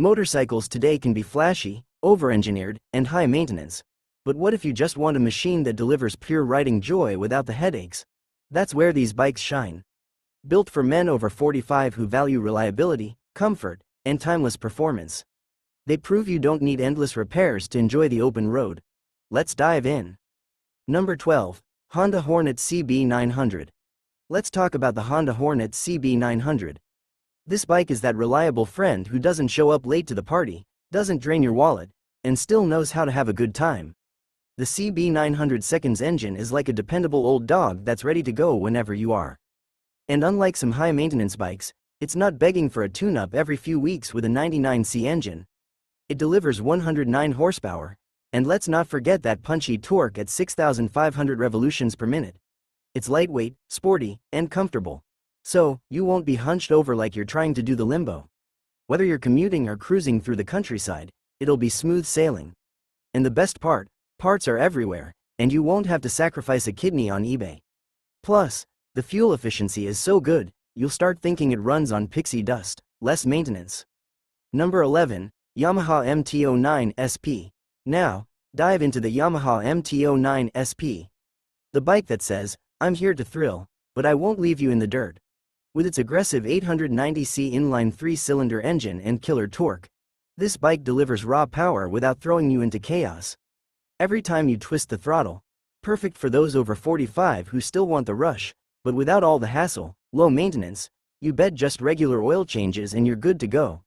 Motorcycles today can be flashy, over-engineered, and high maintenance. But what if you just want a machine that delivers pure riding joy without the headaches? That's where these bikes shine. Built for men over 45 who value reliability, comfort, and timeless performance. They prove you don't need endless repairs to enjoy the open road. Let's dive in. Number 12. Honda Hornet CB900. Let's talk about the Honda Hornet CB900. This bike is that reliable friend who doesn't show up late to the party, doesn't drain your wallet, and still knows how to have a good time. The CB900 seconds engine is like a dependable old dog that's ready to go whenever you are. And unlike some high-maintenance bikes, it's not begging for a tune-up every few weeks with a 99C engine. It delivers 109 horsepower, and let's not forget that punchy torque at 6,500 revolutions per minute. It's lightweight, sporty, and comfortable. So, you won't be hunched over like you're trying to do the limbo. Whether you're commuting or cruising through the countryside, it'll be smooth sailing. And the best part, parts are everywhere, and you won't have to sacrifice a kidney on eBay. Plus, the fuel efficiency is so good, you'll start thinking it runs on pixie dust, less maintenance. Number 11. Yamaha MT-09 SP. Now, dive into the Yamaha MT-09 SP. The bike that says, "I'm here to thrill, but I won't leave you in the dirt." With its aggressive 890c inline 3-cylinder engine and killer torque, this bike delivers raw power without throwing you into chaos. Every time you twist the throttle, perfect for those over 45 who still want the rush, but without all the hassle, low maintenance, you bet just regular oil changes and you're good to go.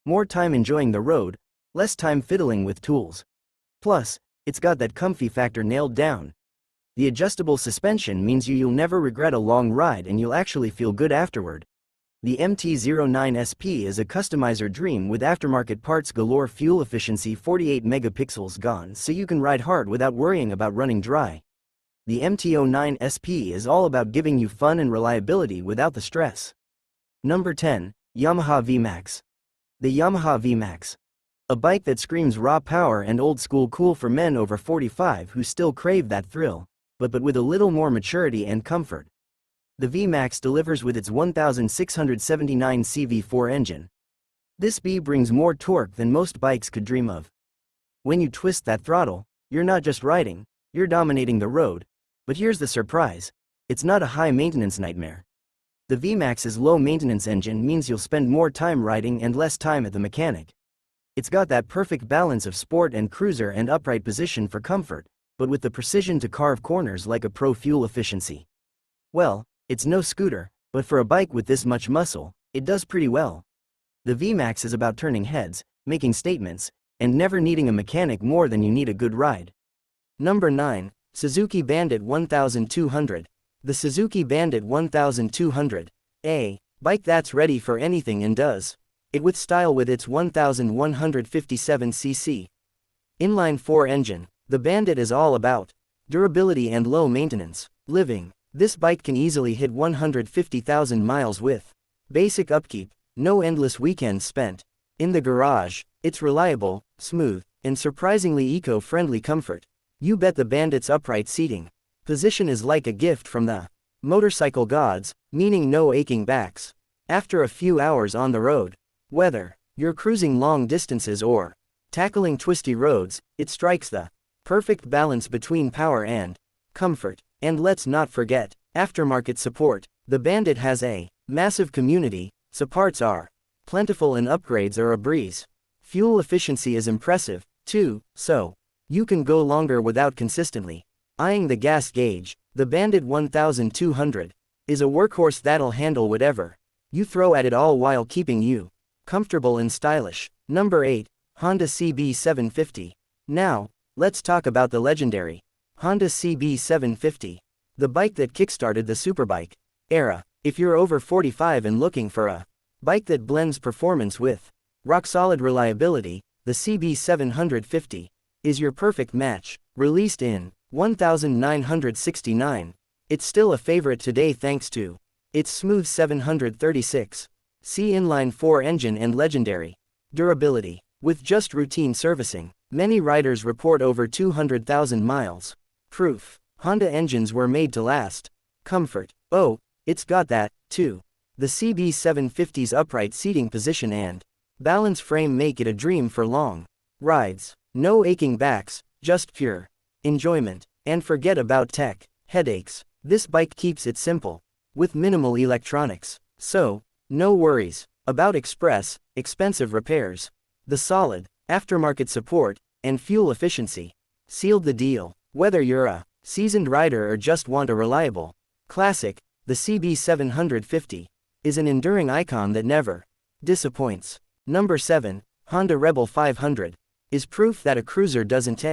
More time enjoying the road, less time fiddling with tools. Plus, it's got that comfy factor nailed down. The adjustable suspension means you'll never regret a long ride and you'll actually feel good afterward. The MT-09 SP is a customizer dream with aftermarket parts galore, fuel efficiency 48 megapixels gone so you can ride hard without worrying about running dry. The MT-09 SP is all about giving you fun and reliability without the stress. Number 10. Yamaha VMAX. The Yamaha VMAX. A bike that screams raw power and old school cool for men over 45 who still crave that thrill, but with a little more maturity and comfort. The VMAX delivers with its 1679 CV4 engine. This B brings more torque than most bikes could dream of. When you twist that throttle, you're not just riding, you're dominating the road. But here's the surprise, it's not a high-maintenance nightmare. The VMAX's low-maintenance engine means you'll spend more time riding and less time at the mechanic. It's got that perfect balance of sport and cruiser and upright position for comfort, but with the precision to carve corners like a pro fuel efficiency. Well, it's no scooter, but for a bike with this much muscle, it does pretty well. The VMAX is about turning heads, making statements, and never needing a mechanic more than you need a good ride. Number 9. Suzuki Bandit 1200. The Suzuki Bandit 1200. A bike that's ready for anything and does it with style with its 1157cc inline 4 engine. The Bandit is all about durability and low maintenance living. This bike can easily hit 150,000 miles with basic upkeep, no endless weekends spent in the garage. It's reliable, smooth, and surprisingly eco-friendly comfort. You bet the Bandit's upright seating position is like a gift from the motorcycle gods, meaning no aching backs after a few hours on the road. Whether you're cruising long distances or tackling twisty roads, it strikes the perfect balance between power and comfort. And let's not forget aftermarket support. The Bandit has a massive community, so parts are plentiful and upgrades are a breeze. Fuel efficiency is impressive, too, so you can go longer without consistently eyeing the gas gauge. The Bandit 1200 is a workhorse that'll handle whatever you throw at it, all while keeping you comfortable and stylish. Number 8. Honda CB750. Now, let's talk about the legendary Honda CB750, the bike that kickstarted the superbike era. If you're over 45 and looking for a bike that blends performance with rock-solid reliability, the CB750 is your perfect match. Released in 1969, it's still a favorite today thanks to its smooth 736c inline 4 engine and legendary durability. With just routine servicing, many riders report over 200,000 miles. Proof. Honda engines were made to last. Comfort. Oh, it's got that, too. The CB750's upright seating position and balance frame make it a dream for long rides. No aching backs, just pure enjoyment. And forget about tech headaches. This bike keeps it simple, with minimal electronics. So, no worries about expensive repairs. The solid, aftermarket support, and fuel efficiency sealed the deal. Whether you're a seasoned rider or just want a reliable classic, the CB750 is an enduring icon that never disappoints. Number 7, Honda Rebel 500 is proof that a cruiser doesn't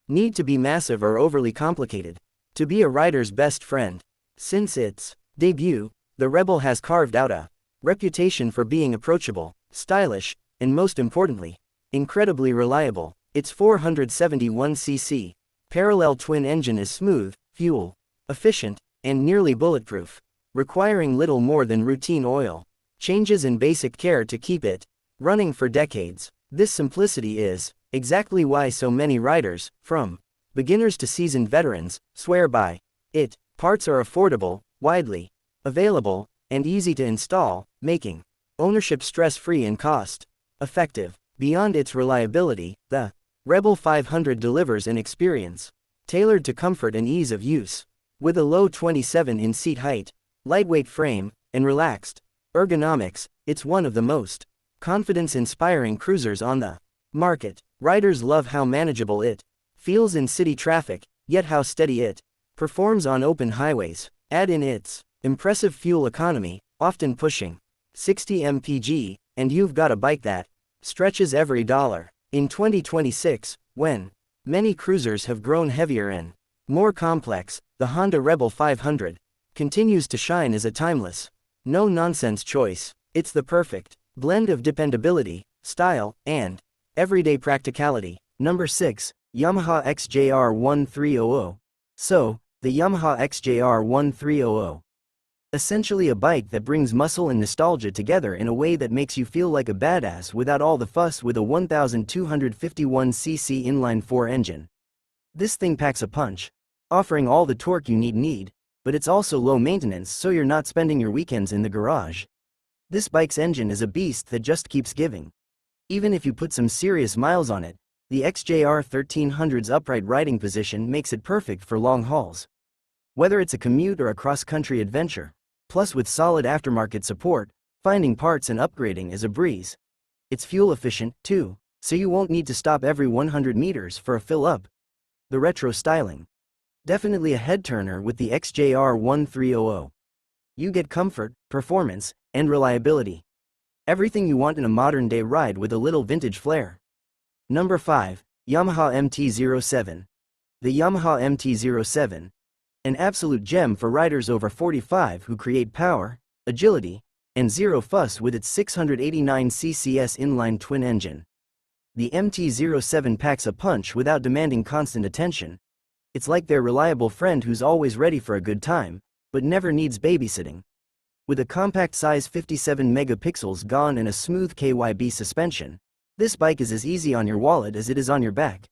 need to be massive or overly complicated to be a rider's best friend. Since its debut, the Rebel has carved out a reputation for being approachable, stylish, and most importantly, incredibly reliable. Its 471cc parallel twin engine is smooth, fuel efficient, and nearly bulletproof, requiring little more than routine oil changes and basic care to keep it running for decades. This simplicity is exactly why so many riders, from beginners to seasoned veterans, swear by it. Parts are affordable, widely available, and easy to install, making ownership stress-free and cost-effective. Beyond its reliability, the Rebel 500 delivers an experience tailored to comfort and ease of use. With a low 27-inch seat height, lightweight frame, and relaxed ergonomics, it's one of the most confidence-inspiring cruisers on the market. Riders love how manageable it feels in city traffic, yet how steady it performs on open highways. Add in its impressive fuel economy, often pushing 60 mpg, and you've got a bike that stretches every dollar. In 2026, when many cruisers have grown heavier and more complex, the Honda Rebel 500 continues to shine as a timeless, no-nonsense choice. It's the perfect blend of dependability, style, and everyday practicality. Number 6, Yamaha XJR1300. So, the Yamaha XJR1300. Essentially a bike that brings muscle and nostalgia together in a way that makes you feel like a badass without all the fuss. With a 1251cc inline-4 engine, this thing packs a punch, offering all the torque you need, but it's also low maintenance, so you're not spending your weekends in the garage. This bike's engine is a beast that just keeps giving. Even if you put some serious miles on it, the XJR1300's upright riding position makes it perfect for long hauls. Whether it's a commute or a cross-country adventure, plus with solid aftermarket support, finding parts and upgrading is a breeze. It's fuel efficient, too, so you won't need to stop every 100 meters for a fill-up. The retro styling. Definitely a head-turner with the XJR1300. You get comfort, performance, and reliability. Everything you want in a modern-day ride with a little vintage flair. Number 5, Yamaha MT-07. The Yamaha MT-07. An absolute gem for riders over 45 who create power, agility, and zero fuss with its 689cc inline twin engine. The MT-07 packs a punch without demanding constant attention. It's like their reliable friend who's always ready for a good time, but never needs babysitting. With a compact size 57 megapixels gone and a smooth KYB suspension, this bike is as easy on your wallet as it is on your back.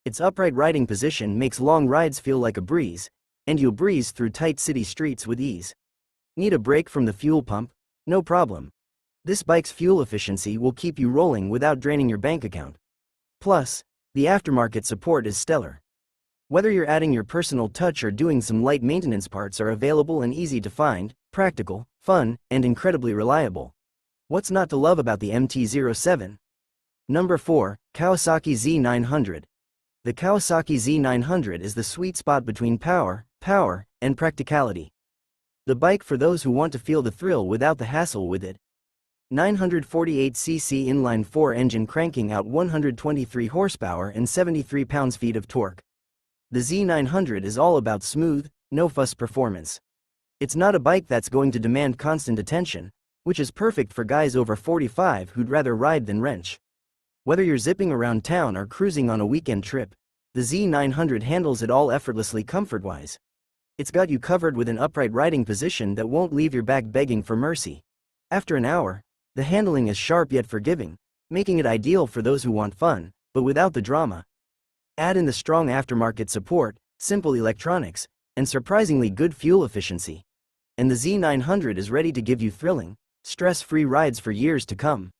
Its upright riding position makes long rides feel like a breeze, and you'll breeze through tight city streets with ease. Need a break from the fuel pump? No problem. This bike's fuel efficiency will keep you rolling without draining your bank account. Plus, the aftermarket support is stellar. Whether you're adding your personal touch or doing some light maintenance, parts are available and easy to find, practical, fun, and incredibly reliable. What's not to love about the MT-07? Number 4, Kawasaki Z900. The Kawasaki Z900 is the sweet spot between power, and practicality. The bike for those who want to feel the thrill without the hassle with it. 948cc inline-4 engine cranking out 123 horsepower and 73 pounds-feet of torque. The Z900 is all about smooth, no-fuss performance. It's not a bike that's going to demand constant attention, which is perfect for guys over 45 who'd rather ride than wrench. Whether you're zipping around town or cruising on a weekend trip, the Z900 handles it all effortlessly comfort-wise. It's got you covered with an upright riding position that won't leave your back begging for mercy. After an hour, the handling is sharp yet forgiving, making it ideal for those who want fun, but without the drama. Add in the strong aftermarket support, simple electronics, and surprisingly good fuel efficiency, and the Z900 is ready to give you thrilling, stress-free rides for years to come.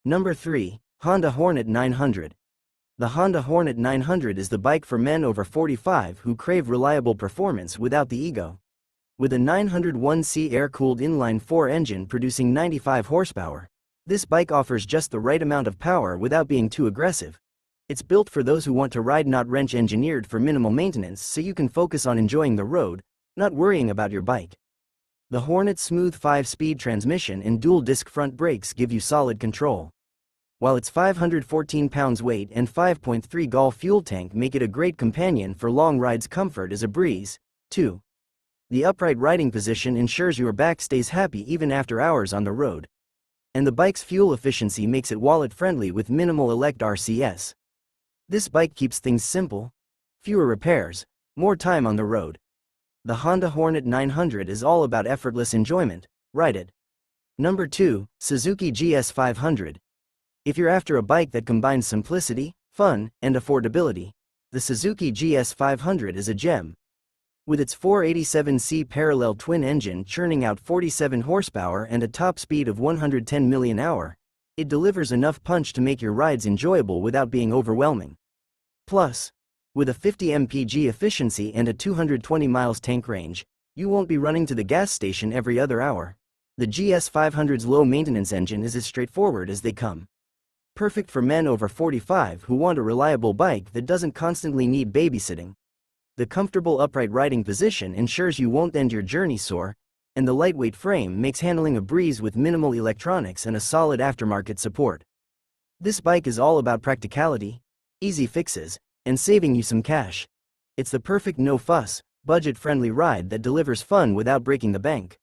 Number 3. Honda Hornet 900. The Honda Hornet 900 is the bike for men over 45 who crave reliable performance without the ego. With a 901c air-cooled inline-4 engine producing 95 horsepower, this bike offers just the right amount of power without being too aggressive. It's built for those who want to ride, not wrench, engineered for minimal maintenance so you can focus on enjoying the road, not worrying about your bike. The Hornet's smooth 5-speed transmission and dual-disc front brakes give you solid control, while its 514 pounds weight and 5.3 gal fuel tank make it a great companion for long rides. Comfort is a breeze, too. The upright riding position ensures your back stays happy even after hours on the road. And the bike's fuel efficiency makes it wallet-friendly with minimal elect RCS. This bike keeps things simple, fewer repairs, more time on the road. The Honda Hornet 900 is all about effortless enjoyment. Ride it. Number 2. Suzuki GS500. If you're after a bike that combines simplicity, fun, and affordability, the Suzuki GS500 is a gem. With its 487c parallel twin engine churning out 47 horsepower and a top speed of 110 mph, it delivers enough punch to make your rides enjoyable without being overwhelming. Plus, with a 50 mpg efficiency and a 220 miles tank range, you won't be running to the gas station every other hour. The GS500's low-maintenance engine is as straightforward as they come. Perfect for men over 45 who want a reliable bike that doesn't constantly need babysitting. The comfortable upright riding position ensures you won't end your journey sore, and the lightweight frame makes handling a breeze with minimal electronics and a solid aftermarket support. This bike is all about practicality, easy fixes, and saving you some cash. It's the perfect no-fuss, budget-friendly ride that delivers fun without breaking the bank.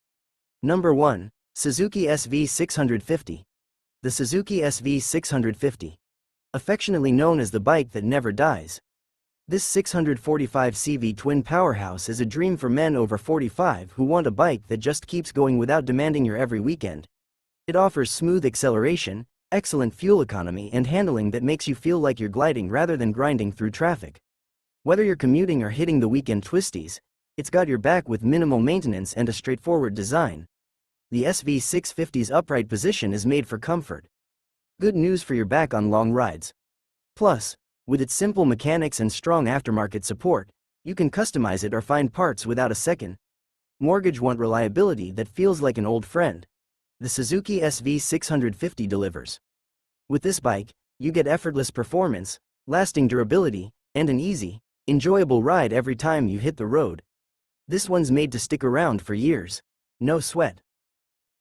Number 1. Suzuki SV650. The Suzuki SV650. Affectionately known as the bike that never dies. This 645 CV twin powerhouse is a dream for men over 45 who want a bike that just keeps going without demanding your every weekend. It offers smooth acceleration, excellent fuel economy, and handling that makes you feel like you're gliding rather than grinding through traffic. Whether you're commuting or hitting the weekend twisties, it's got your back with minimal maintenance and a straightforward design. The SV650's upright position is made for comfort. Good news for your back on long rides. Plus, with its simple mechanics and strong aftermarket support, you can customize it or find parts without a second. Mortgage want reliability that feels like an old friend. The Suzuki SV650 delivers. With this bike, you get effortless performance, lasting durability, and an easy, enjoyable ride every time you hit the road. This one's made to stick around for years. No sweat.